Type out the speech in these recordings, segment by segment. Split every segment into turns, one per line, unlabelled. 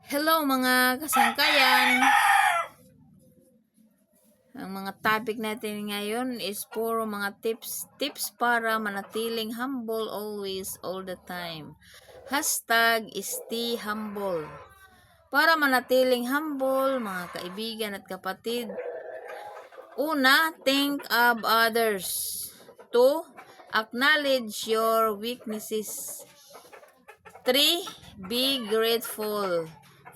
Hello mga kasangkayan. Ang mga topic natin ngayon is puro mga tips para manatiling humble always, all the time. Hashtag stay humble. Para manatiling humble, mga kaibigan at kapatid, una, think of others. 2. Acknowledge your weaknesses. 3. Be grateful.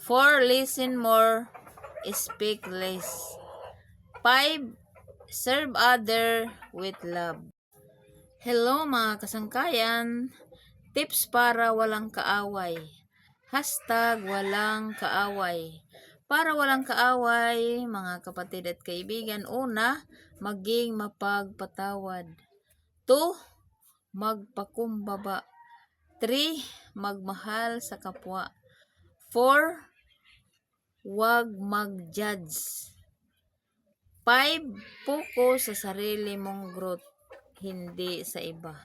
4. Listen more, speak less. 5. Serve other with love. Hello mga kasangkayan. Tips para walang kaaway. Hashtag walang kaaway. Para walang kaaway, mga kapatid at kaibigan, una, maging mapagpatawad. 2. Magpakumbaba. 3. Magmahal sa kapwa. 4. Huwag mag-judge. 5. Focus sa sarili mong growth, hindi sa iba.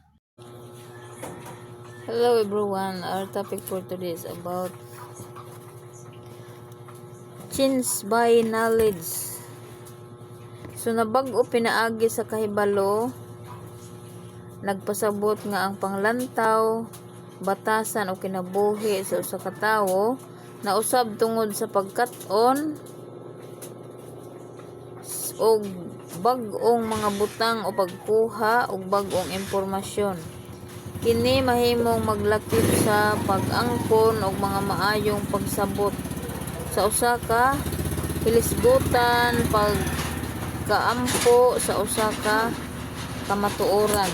Hello everyone, our topic for today is about change by knowledge. So nabag-o pinaagi sa kahibalo, nagpasabot nga ang panglantaw, batasan o kinabuhi sa usa ka tawo na usab tungod sa pagkat-on og bag-ong mga butang o pagkuha og bag-ong impormasyon. Kini mahimong maglakip sa pag-angkon og mga maayong pagsabot sa usa ka hilisgutan, pagkaampo sa usa ka kamatuoran.